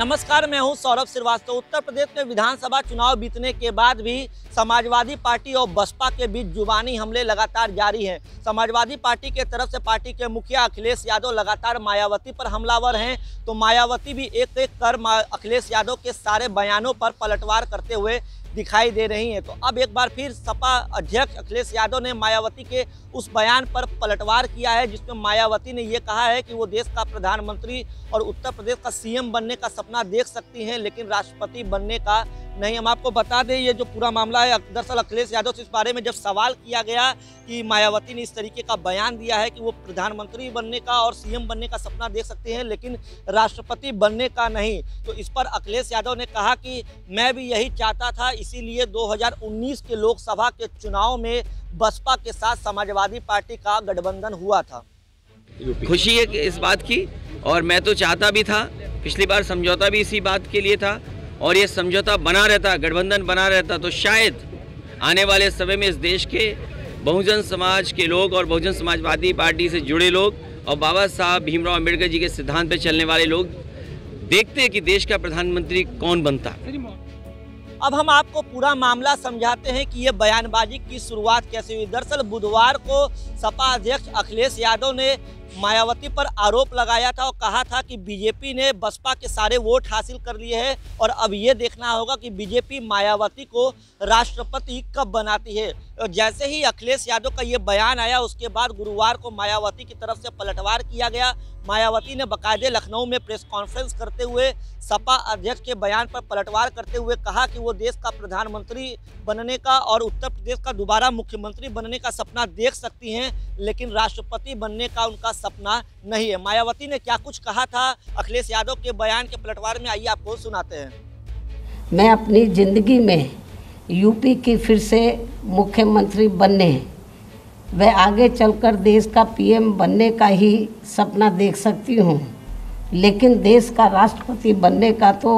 नमस्कार, मैं हूं सौरभ श्रीवास्तव। उत्तर प्रदेश में विधानसभा चुनाव बीतने के बाद भी समाजवादी पार्टी और बसपा के बीच जुबानी हमले लगातार जारी हैं। समाजवादी पार्टी के तरफ से पार्टी के मुखिया अखिलेश यादव लगातार मायावती पर हमलावर हैं, तो मायावती भी एक एक कर अखिलेश यादव के सारे बयानों पर पलटवार करते हुए दिखाई दे रही हैं। तो अब एक बार फिर सपा अध्यक्ष अखिलेश यादव ने मायावती के उस बयान पर पलटवार किया है, जिसमें मायावती ने ये कहा है कि वो देश का प्रधानमंत्री और उत्तर प्रदेश का सीएम बनने का सपना देख सकती हैं, लेकिन राष्ट्रपति बनने का नहीं। हम आपको बता दें, ये जो पूरा मामला है, दरअसल अखिलेश यादव से इस बारे में जब सवाल किया गया कि मायावती ने इस तरीके का बयान दिया है कि वो प्रधानमंत्री बनने का और सीएम बनने का सपना देख सकते हैं, लेकिन राष्ट्रपति बनने का नहीं, तो इस पर अखिलेश यादव ने कहा कि मैं भी यही चाहता था, इसीलिए 2019 के लोकसभा के चुनाव में बसपा के साथ समाजवादी पार्टी का गठबंधन हुआ था। खुशी है इस बात की, और मैं तो चाहता भी था। पिछली बार समझौता भी इसी बात के लिए था, और ये समझौता बना रहता, गठबंधन बना रहता, तो शायद आने वाले समय में इस देश के बहुजन समाज के लोग और बहुजन समाजवादी पार्टी से जुड़े लोग और बाबा साहब भीमराव अम्बेडकर जी के सिद्धांत पर चलने वाले लोग देखते हैं कि देश का प्रधानमंत्री कौन बनता। अब हम आपको पूरा मामला समझाते हैं कि ये बयानबाजी की शुरुआत कैसे हुई। दरअसल बुधवार को सपा अध्यक्ष अखिलेश यादव ने मायावती पर आरोप लगाया था और कहा था कि बीजेपी ने बसपा के सारे वोट हासिल कर लिए हैं और अब ये देखना होगा कि बीजेपी मायावती को राष्ट्रपति कब बनाती है। और जैसे ही अखिलेश यादव का ये बयान आया, उसके बाद गुरुवार को मायावती की तरफ से पलटवार किया गया। मायावती ने बाकायदे लखनऊ में प्रेस कॉन्फ्रेंस करते हुए सपा अध्यक्ष के बयान पर पलटवार करते हुए कहा कि वो देश का प्रधानमंत्री बनने का और उत्तर प्रदेश का दोबारा मुख्यमंत्री बनने का सपना देख सकती हैं, लेकिन राष्ट्रपति बनने का उनका सपना नहीं है। मायावती ने क्या कुछ कहा था अखिलेश यादव के बयान के पलटवार में, आइए आपको सुनाते हैं। मैं अपनी ज़िंदगी में यूपी की फिर से मुख्यमंत्री बनने व आगे चलकर देश का पीएम बनने का ही सपना देख सकती हूँ, लेकिन देश का राष्ट्रपति बनने का तो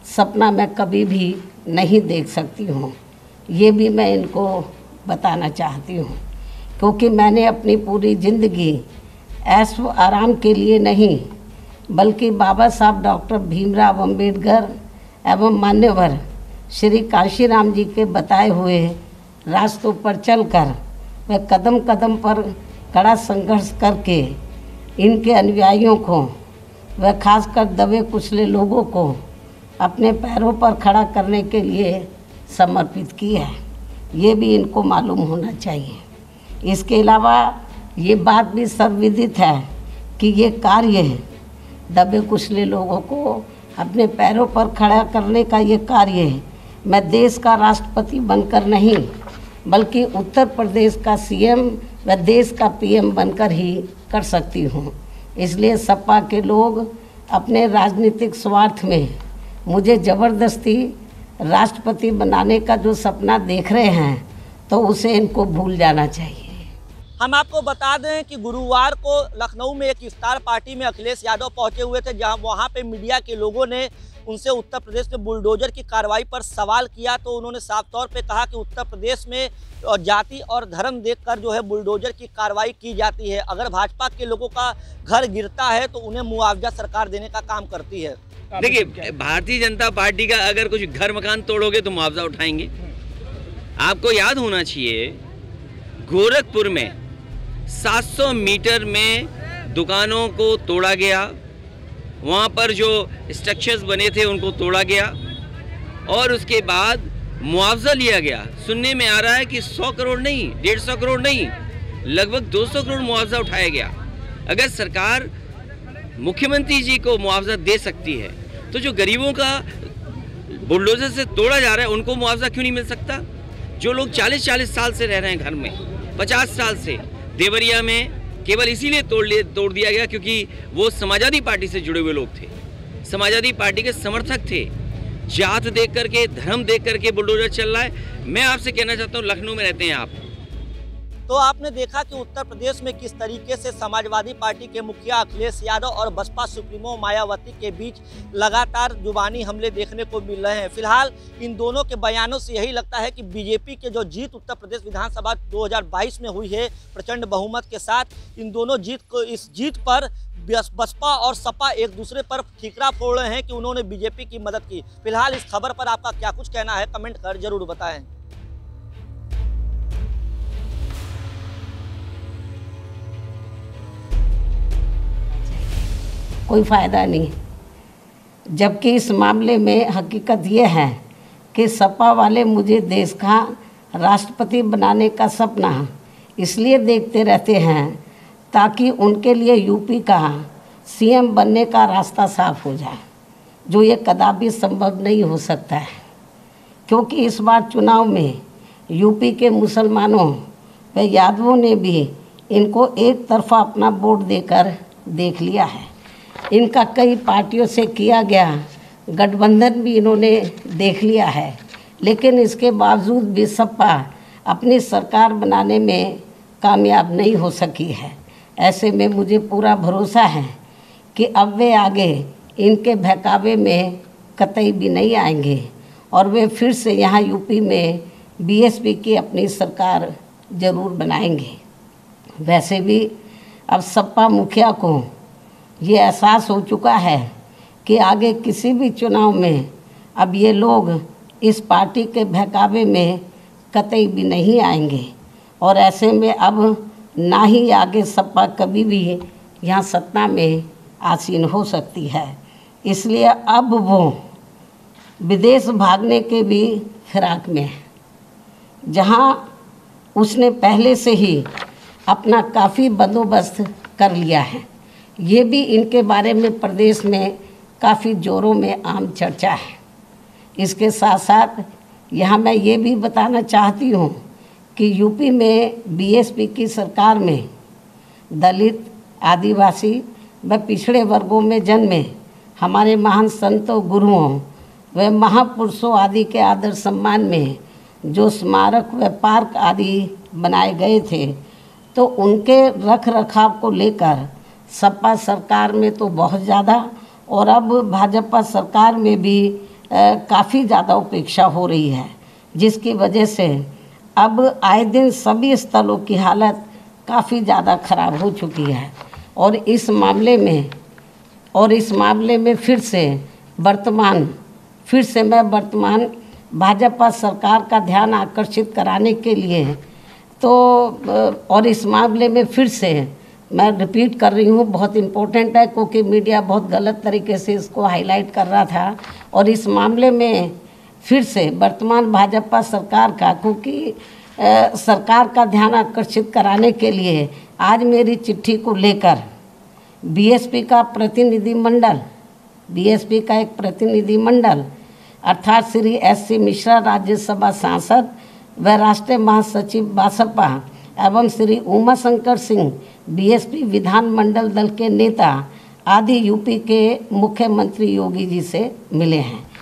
सपना मैं कभी भी नहीं देख सकती हूँ। ये भी मैं इनको बताना चाहती हूँ, क्योंकि मैंने अपनी पूरी ज़िंदगी ऐश व आराम के लिए नहीं, बल्कि बाबा साहब डॉक्टर भीमराव अम्बेडकर एवं मान्यवर श्री काशीराम जी के बताए हुए रास्तों पर चलकर वह कदम कदम पर कड़ा संघर्ष करके इनके अनुयायियों को व खासकर दबे कुचले लोगों को अपने पैरों पर खड़ा करने के लिए समर्पित की है। ये भी इनको मालूम होना चाहिए। इसके अलावा ये बात भी सर्वविदित है कि ये कार्य दबे कुचले लोगों को अपने पैरों पर खड़ा करने का ये कार्य मैं देश का राष्ट्रपति बनकर नहीं, बल्कि उत्तर प्रदेश का सीएम व देश का पीएम बनकर ही कर सकती हूँ। इसलिए सपा के लोग अपने राजनीतिक स्वार्थ में मुझे ज़बरदस्ती राष्ट्रपति बनाने का जो सपना देख रहे हैं, तो उसे इनको भूल जाना चाहिए। हम आपको बता दें कि गुरुवार को लखनऊ में एक इफ्तार पार्टी में अखिलेश यादव पहुंचे हुए थे, जहां वहां पे मीडिया के लोगों ने उनसे उत्तर प्रदेश में बुलडोजर की कार्रवाई पर सवाल किया, तो उन्होंने साफ तौर पे कहा कि उत्तर प्रदेश में जाति और धर्म देखकर जो है बुलडोजर की कार्रवाई की जाती है। अगर भाजपा के लोगों का घर गिरता है तो उन्हें मुआवजा सरकार देने का काम करती है। देखिए, भारतीय जनता पार्टी का अगर कुछ घर मकान तोड़ोगे तो मुआवजा उठाएंगे। आपको याद होना चाहिए, गोरखपुर में 700 मीटर में दुकानों को तोड़ा गया, वहाँ पर जो स्ट्रक्चर्स बने थे उनको तोड़ा गया और उसके बाद मुआवजा लिया गया। सुनने में आ रहा है कि 100 करोड़ नहीं, 150 करोड़ नहीं, लगभग 200 करोड़ मुआवजा उठाया गया। अगर सरकार मुख्यमंत्री जी को मुआवजा दे सकती है, तो जो गरीबों का बुलडोजर से तोड़ा जा रहा है उनको मुआवजा क्यों नहीं मिल सकता? जो लोग 40-40 साल से रह रहे हैं घर में, 50 साल से, देवरिया में केवल इसीलिए तोड़ दिया गया क्योंकि वो समाजवादी पार्टी से जुड़े हुए लोग थे, समाजवादी पार्टी के समर्थक थे। जात देख करके, धर्म देख करके बुलडोजर चल रहा है। मैं आपसे कहना चाहता हूँ, लखनऊ में रहते हैं आप, तो आपने देखा कि उत्तर प्रदेश में किस तरीके से समाजवादी पार्टी के मुखिया अखिलेश यादव और बसपा सुप्रीमो मायावती के बीच लगातार जुबानी हमले देखने को मिल रहे हैं। फिलहाल इन दोनों के बयानों से यही लगता है कि बीजेपी के जो जीत उत्तर प्रदेश विधानसभा 2022 में हुई है प्रचंड बहुमत के साथ, इन दोनों इस जीत पर बसपा और सपा एक दूसरे पर ठीकरा फोड़ रहे हैं कि उन्होंने बीजेपी की मदद की। फिलहाल इस खबर पर आपका क्या कुछ कहना है, कमेंट कर जरूर बताएं। कोई फ़ायदा नहीं, जबकि इस मामले में हकीकत ये है कि सपा वाले मुझे देश का राष्ट्रपति बनाने का सपना इसलिए देखते रहते हैं ताकि उनके लिए यूपी का सीएम बनने का रास्ता साफ हो जाए, जो ये कदापि संभव नहीं हो सकता है। क्योंकि इस बार चुनाव में यूपी के मुसलमानों व यादवों ने भी इनको एक तरफा अपना वोट देकर देख लिया है। इनका कई पार्टियों से किया गया गठबंधन भी इन्होंने देख लिया है, लेकिन इसके बावजूद भी सपा अपनी सरकार बनाने में कामयाब नहीं हो सकी है। ऐसे में मुझे पूरा भरोसा है कि अब वे आगे इनके बहकावे में कतई भी नहीं आएंगे और वे फिर से यहाँ यूपी में बीएसपी की अपनी सरकार ज़रूर बनाएंगे। वैसे भी अब सपा मुखिया को ये एहसास हो चुका है कि आगे किसी भी चुनाव में अब ये लोग इस पार्टी के बहकावे में कतई भी नहीं आएंगे और ऐसे में अब ना ही आगे सपा कभी भी यहाँ सत्ता में आसीन हो सकती है। इसलिए अब वो विदेश भागने के भी फिराक में है, जहाँ उसने पहले से ही अपना काफ़ी बंदोबस्त कर लिया है। ये भी इनके बारे में प्रदेश में काफ़ी ज़ोरों में आम चर्चा है। इसके साथ साथ यहाँ मैं ये भी बताना चाहती हूँ कि यूपी में बीएसपी की सरकार में दलित, आदिवासी व पिछड़े वर्गों में जन्मे हमारे महान संतों, गुरुओं व महापुरुषों आदि के आदर सम्मान में जो स्मारक व पार्क आदि बनाए गए थे, तो उनके रख रखाव को लेकर सपा सरकार में तो बहुत ज़्यादा और अब भाजपा सरकार में भी काफ़ी ज़्यादा उपेक्षा हो रही है, जिसकी वजह से अब आए दिन सभी स्थलों की हालत काफ़ी ज़्यादा ख़राब हो चुकी है। और इस मामले में फिर से मैं वर्तमान भाजपा सरकार का ध्यान आकर्षित कराने के लिए और इस मामले में फिर से मैं रिपीट कर रही हूँ, बहुत इम्पोर्टेंट है क्योंकि मीडिया बहुत गलत तरीके से इसको हाईलाइट कर रहा था। और इस मामले में फिर से वर्तमान भाजपा सरकार का, क्योंकि सरकार का ध्यान आकर्षित कराने के लिए आज मेरी चिट्ठी को लेकर बीएसपी का एक प्रतिनिधिमंडल अर्थात श्री एस.सी. मिश्रा राज्यसभा सांसद व राष्ट्रीय महासचिव बसपा एवं श्री उमा शंकर सिंह बीएसपी विधानमंडल दल के नेता आदि यूपी के मुख्यमंत्री योगी जी से मिले हैं।